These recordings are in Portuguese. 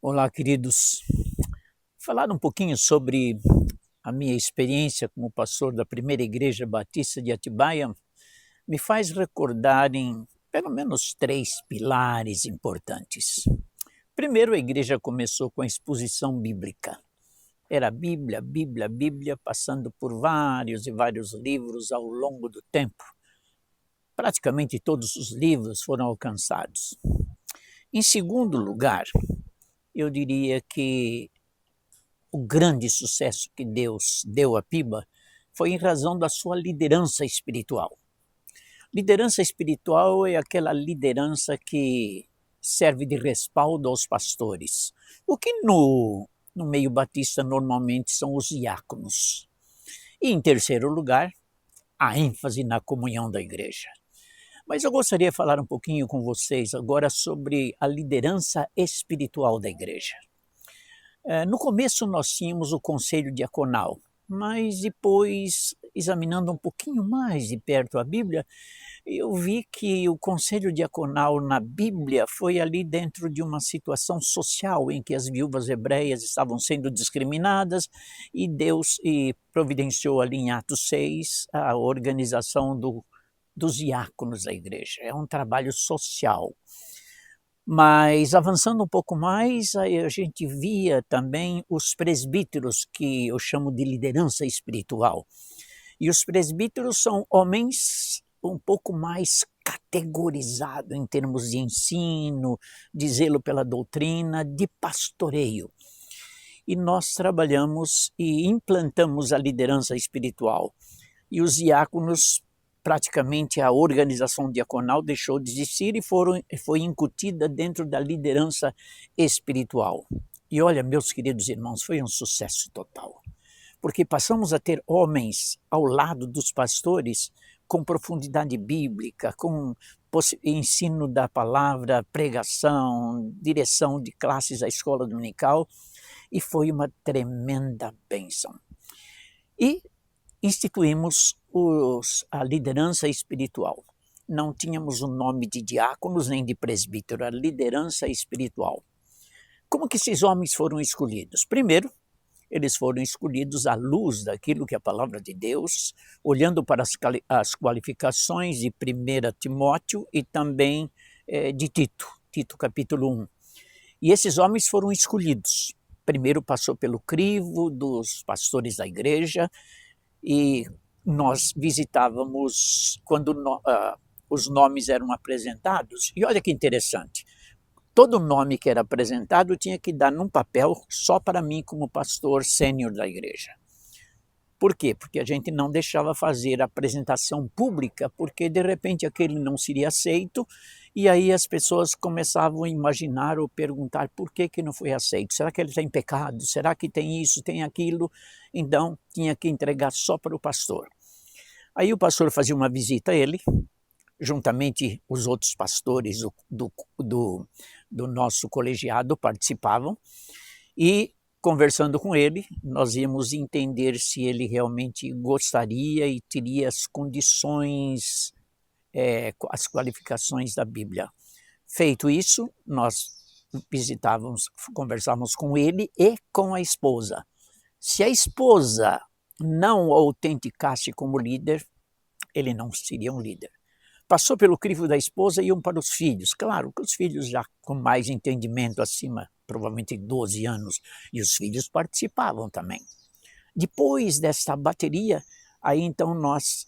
Olá, queridos. Falar um pouquinho sobre a minha experiência como pastor da primeira igreja batista de Atibaia me faz recordar em pelo menos três pilares importantes. Primeiro, a igreja começou com a exposição bíblica. Era Bíblia, Bíblia, Bíblia, passando por vários e vários livros ao longo do tempo. Praticamente todos os livros foram alcançados. Em segundo lugar, eu diria que o grande sucesso que Deus deu a Piba foi em razão da sua liderança espiritual. Liderança espiritual é aquela liderança que serve de respaldo aos pastores, o que no meio batista normalmente são os diáconos. E em terceiro lugar, a ênfase na comunhão da igreja. Mas eu gostaria de falar um pouquinho com vocês agora sobre a liderança espiritual da igreja. No começo nós tínhamos o conselho diaconal, mas depois, examinando um pouquinho mais de perto a Bíblia, eu vi que o conselho diaconal na Bíblia foi ali dentro de uma situação social em que as viúvas hebreias estavam sendo discriminadas e Deus providenciou ali em Atos 6 a organização dos diáconos da igreja. É um trabalho social. Mas avançando um pouco mais, aí a gente via também os presbíteros, que eu chamo de liderança espiritual. E os presbíteros são homens um pouco mais categorizados em termos de ensino, de zelo pela doutrina, de pastoreio. E nós trabalhamos e implantamos a liderança espiritual. E os diáconos, praticamente a organização diaconal deixou de existir e foi incutida dentro da liderança espiritual. E olha, meus queridos irmãos, foi um sucesso total, porque passamos a ter homens ao lado dos pastores com profundidade bíblica, com ensino da palavra, pregação, direção de classes da escola dominical, e foi uma tremenda bênção. E instituímos a liderança espiritual. Não tínhamos o nome de diáconos nem de presbítero, a liderança espiritual. Como que esses homens foram escolhidos? Primeiro, eles foram escolhidos à luz daquilo que a palavra de Deus, olhando para as qualificações de 1 Timóteo e também de Tito capítulo 1. E esses homens foram escolhidos. Primeiro passou pelo crivo dos pastores da igreja, e nós visitávamos quando os nomes eram apresentados. E olha que interessante, todo nome que era apresentado tinha que dar num papel só para mim como pastor sênior da igreja. Por quê? Porque a gente não deixava fazer a apresentação pública, porque de repente aquele não seria aceito, e aí as pessoas começavam a imaginar ou perguntar por que não foi aceito. Será que ele está em pecado? Será que tem isso, tem aquilo? Então tinha que entregar só para o pastor. Aí o pastor fazia uma visita a ele, juntamente os outros pastores do nosso colegiado participavam, e conversando com ele, nós íamos entender se ele realmente gostaria e teria as condições, as qualificações da Bíblia. Feito isso, nós visitávamos, conversávamos com ele e com a esposa. Se a esposa não o autenticasse como líder, ele não seria um líder. Passou pelo crivo da esposa e iam para os filhos. Claro que os filhos já com mais entendimento acima, provavelmente 12 anos, e os filhos participavam também. Depois desta bateria, aí então nós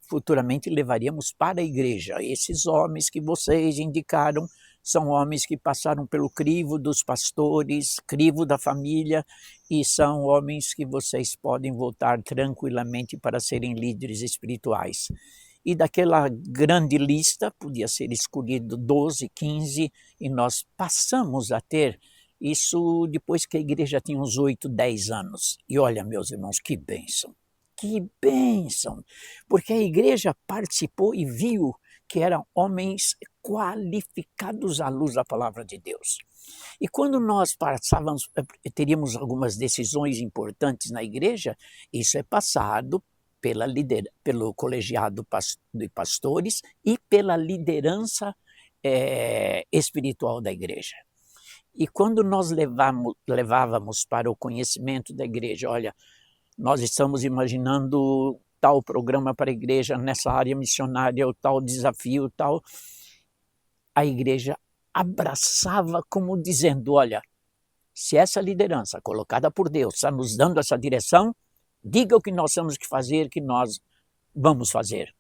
futuramente levaríamos para a igreja. Esses homens que vocês indicaram são homens que passaram pelo crivo dos pastores, crivo da família, e são homens que vocês podem voltar tranquilamente para serem líderes espirituais. E daquela grande lista, podia ser escolhido 12, 15, e nós passamos a ter isso depois que a igreja tinha uns 8, 10 anos. E olha, meus irmãos, que bênção! Que bênção! Porque a igreja participou e viu que eram homens qualificados à luz da palavra de Deus. E quando nós teríamos algumas decisões importantes na igreja, isso é passado pelo colegiado de pastores e pela liderança espiritual da igreja. E quando nós levávamos para o conhecimento da igreja, olha, nós estamos imaginando tal programa para a igreja nessa área missionária, ou tal desafio, tal, a igreja abraçava como dizendo, olha, se essa liderança colocada por Deus está nos dando essa direção, diga o que nós temos que fazer, que nós vamos fazer.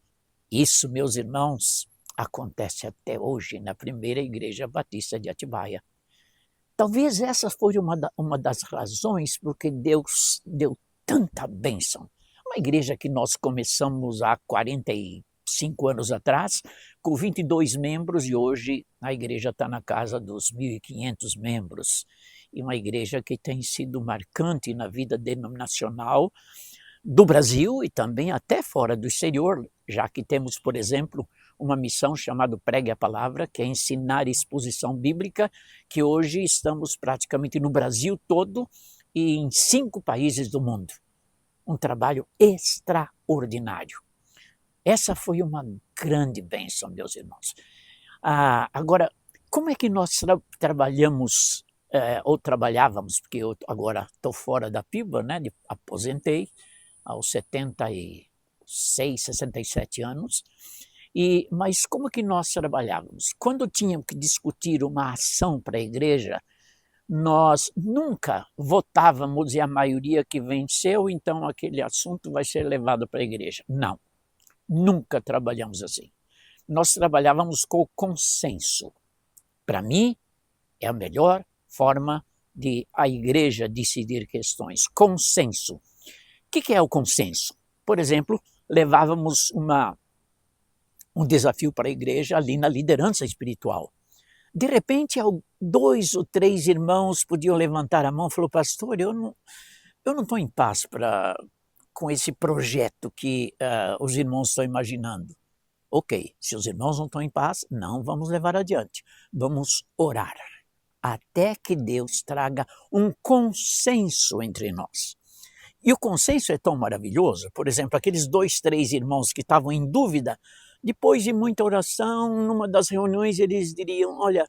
Isso, meus irmãos, acontece até hoje na primeira igreja batista de Atibaia. Talvez essa foi uma das razões porque Deus deu tanta bênção. Uma igreja que nós começamos há 45 anos atrás, com 22 membros, e hoje a igreja está na casa dos 1.500 membros. E uma igreja que tem sido marcante na vida denominacional do Brasil e também até fora do exterior, já que temos, por exemplo, uma missão chamada Pregue a Palavra, que é ensinar exposição bíblica, que hoje estamos praticamente no Brasil todo e em 5 países do mundo. Um trabalho extraordinário. Essa foi uma grande bênção, meus irmãos. Agora, como é que nós trabalhamos, ou trabalhávamos, porque eu agora estou fora da PIBA, né, aposentei aos 76, 67 anos, mas como que nós trabalhávamos? Quando tínhamos que discutir uma ação para a igreja, nós nunca votávamos e a maioria que venceu, então aquele assunto vai ser levado para a igreja. Não, nunca trabalhamos assim. Nós trabalhávamos com o consenso. Para mim, é a melhor forma de a igreja decidir questões. Consenso. O que é o consenso? Por exemplo, levávamos um desafio para a igreja ali na liderança espiritual. De repente, 2 ou 3 irmãos podiam levantar a mão e falar, pastor, eu não estou em paz com esse projeto que os irmãos estão imaginando. Ok, se os irmãos não estão em paz, não vamos levar adiante. Vamos orar até que Deus traga um consenso entre nós. E o consenso é tão maravilhoso, por exemplo, aqueles 2, 3 irmãos que estavam em dúvida, depois de muita oração, numa das reuniões eles diriam, olha,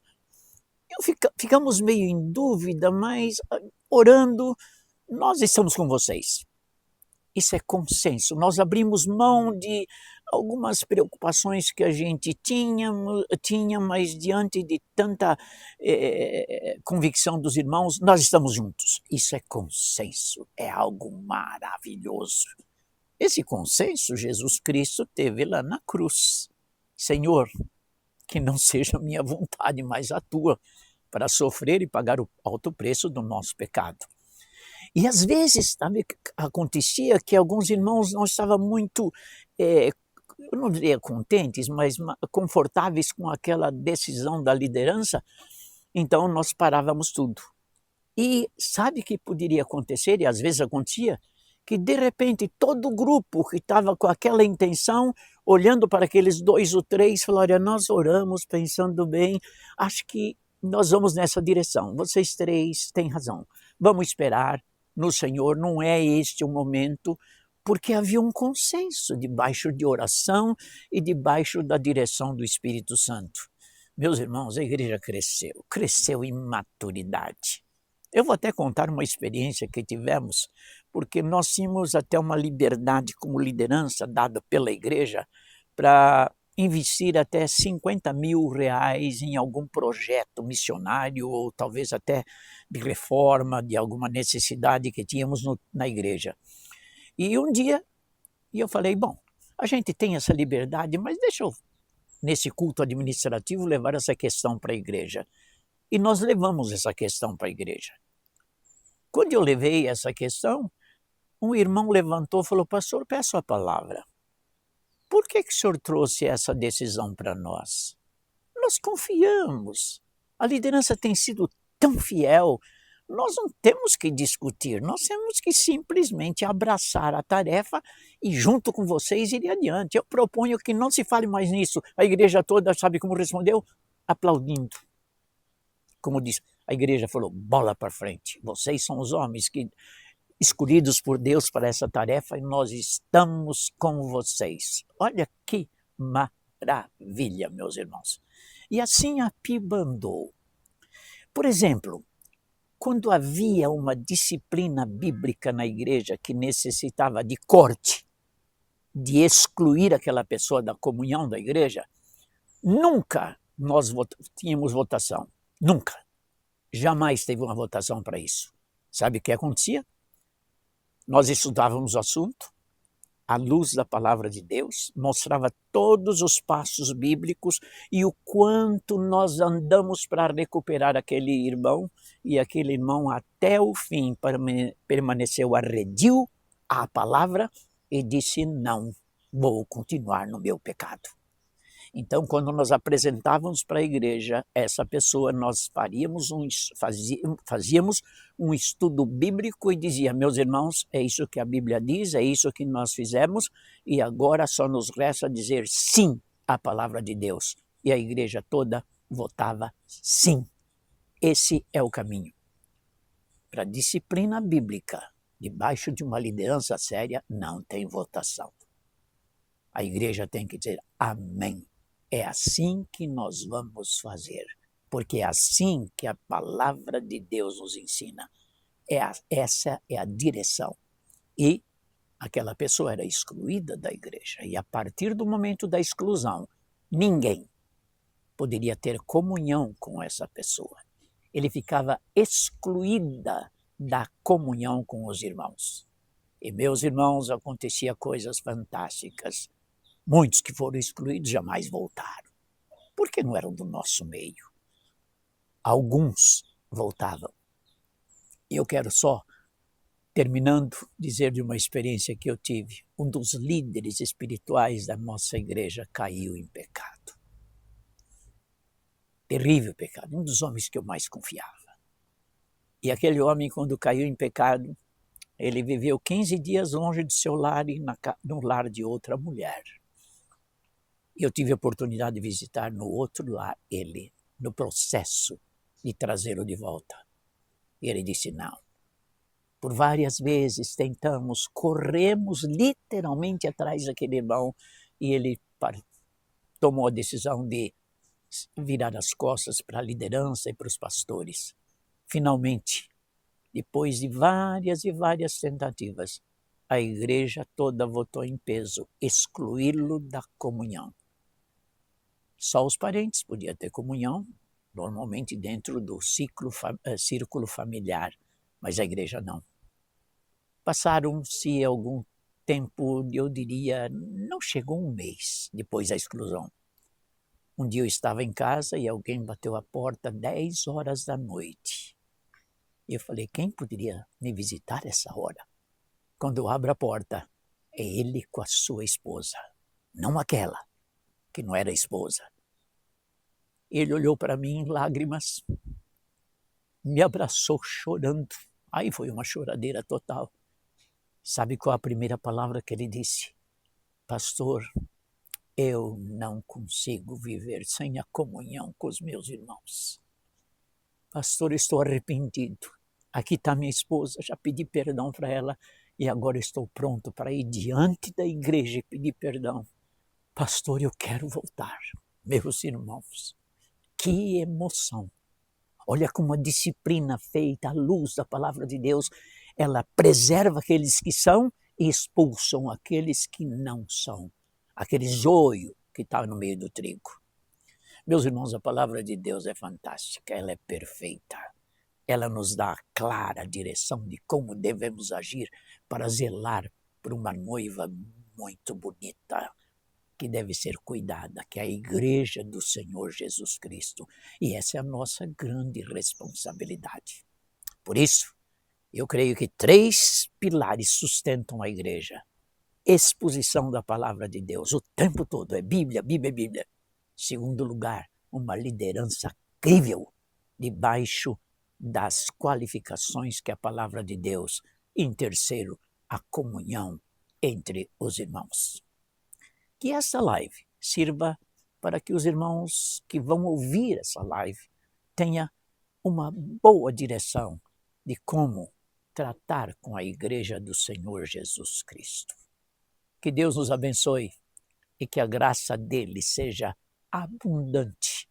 ficamos meio em dúvida, mas orando, nós estamos com vocês. Isso é consenso. Nós abrimos mão de algumas preocupações que a gente tinha, mas diante de tanta convicção dos irmãos, nós estamos juntos. Isso é consenso, é algo maravilhoso. Esse consenso Jesus Cristo teve lá na cruz. Senhor, que não seja a minha vontade, mas a tua, para sofrer e pagar o alto preço do nosso pecado. E às vezes sabe, acontecia que alguns irmãos não estavam muito, eu não diria contentes, mas confortáveis com aquela decisão da liderança, então nós parávamos tudo. E sabe o que poderia acontecer, e às vezes acontecia, que de repente todo o grupo que estava com aquela intenção, olhando para aqueles 2 ou 3, falaram, nós oramos pensando bem, acho que nós vamos nessa direção, vocês 3 têm razão, vamos esperar no Senhor, não é este o momento, porque havia um consenso debaixo de oração e debaixo da direção do Espírito Santo. Meus irmãos, a igreja cresceu em maturidade. Eu vou até contar uma experiência que tivemos, porque nós tínhamos até uma liberdade como liderança dada pela igreja para investir até R$50 mil em algum projeto missionário ou talvez até de reforma de alguma necessidade que tínhamos na igreja. E um dia eu falei, bom, a gente tem essa liberdade, mas deixa eu, nesse culto administrativo, levar essa questão para a igreja. E nós levamos essa questão para a igreja. Quando eu levei essa questão, um irmão levantou e falou, pastor, peço a palavra. Por que o senhor trouxe essa decisão para nós? Nós confiamos. A liderança tem sido tão fiel. Nós não temos que discutir, nós temos que simplesmente abraçar a tarefa e junto com vocês ir adiante. Eu proponho que não se fale mais nisso. A igreja toda, sabe como respondeu? Aplaudindo. Como disse, a igreja falou, bola para frente. Vocês são os homens escolhidos por Deus para essa tarefa e nós estamos com vocês. Olha que maravilha, meus irmãos. E assim a PIBA andou. Por exemplo, quando havia uma disciplina bíblica na igreja que necessitava de corte, de excluir aquela pessoa da comunhão da igreja, nunca nós tínhamos votação. Nunca. Jamais teve uma votação para isso. Sabe o que acontecia? Nós estudávamos o assunto, à luz da palavra de Deus, mostrava todos os passos bíblicos e o quanto nós andamos para recuperar aquele irmão, e aquele irmão até o fim permaneceu arredio à palavra e disse: não, vou continuar no meu pecado. Então, quando nós apresentávamos para a igreja essa pessoa, nós fazíamos um estudo bíblico e dizia: meus irmãos, é isso que a Bíblia diz, é isso que nós fizemos, e agora só nos resta dizer sim à palavra de Deus. E a igreja toda votava sim. Esse é o caminho. Para a disciplina bíblica, debaixo de uma liderança séria, não tem votação. A igreja tem que dizer amém. É assim que nós vamos fazer, porque é assim que a palavra de Deus nos ensina. Essa é a direção. E aquela pessoa era excluída da igreja, e a partir do momento da exclusão, ninguém poderia ter comunhão com essa pessoa. Ele ficava excluída da comunhão com os irmãos. E, meus irmãos, acontecia coisas fantásticas. Muitos que foram excluídos jamais voltaram, porque não eram do nosso meio. Alguns voltavam. E eu quero só, terminando, dizer de uma experiência que eu tive. Um dos líderes espirituais da nossa igreja caiu em pecado. Terrível pecado, um dos homens que eu mais confiava. E aquele homem, quando caiu em pecado, ele viveu 15 dias longe do seu lar e no lar de outra mulher. Eu tive a oportunidade de visitar no outro lar ele, no processo de trazê-lo de volta. E ele disse não. Por várias vezes tentamos, corremos literalmente atrás daquele irmão, e ele tomou a decisão de virar as costas para a liderança e para os pastores. Finalmente, depois de várias e várias tentativas, a igreja toda votou em peso excluí-lo da comunhão. Só os parentes podiam ter comunhão, normalmente dentro do círculo familiar, mas a igreja não. Passaram-se algum tempo, eu diria, não chegou um mês depois da exclusão. Um dia eu estava em casa e alguém bateu a porta 10 horas da noite. Eu falei: quem poderia me visitar essa hora? Quando eu abro a porta, é ele com a sua esposa, não aquela que não era esposa. Ele olhou para mim em lágrimas, me abraçou chorando. Aí foi uma choradeira total. Sabe qual a primeira palavra que ele disse? Pastor, eu não consigo viver sem a comunhão com os meus irmãos. Pastor, estou arrependido. Aqui está minha esposa, já pedi perdão para ela e agora estou pronto para ir diante da igreja e pedir perdão. Pastor, eu quero voltar. Meus irmãos, que emoção! Olha como a disciplina feita à luz da palavra de Deus, ela preserva aqueles que são e expulsam aqueles que não são. Aquele joio que está no meio do trigo. Meus irmãos, a palavra de Deus é fantástica, ela é perfeita. Ela nos dá a clara direção de como devemos agir para zelar por uma noiva muito bonita, que deve ser cuidada, que é a igreja do Senhor Jesus Cristo. E essa é a nossa grande responsabilidade. Por isso, eu creio que 3 pilares sustentam a igreja. Exposição da palavra de Deus, o tempo todo, é Bíblia, Bíblia, Bíblia. Segundo lugar, uma liderança crível, debaixo das qualificações que a palavra de Deus. E em terceiro, a comunhão entre os irmãos. Que essa live sirva para que os irmãos que vão ouvir essa live tenham uma boa direção de como tratar com a igreja do Senhor Jesus Cristo. Que Deus nos abençoe e que a graça dele seja abundante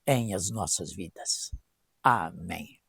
em as nossas vidas. Amém.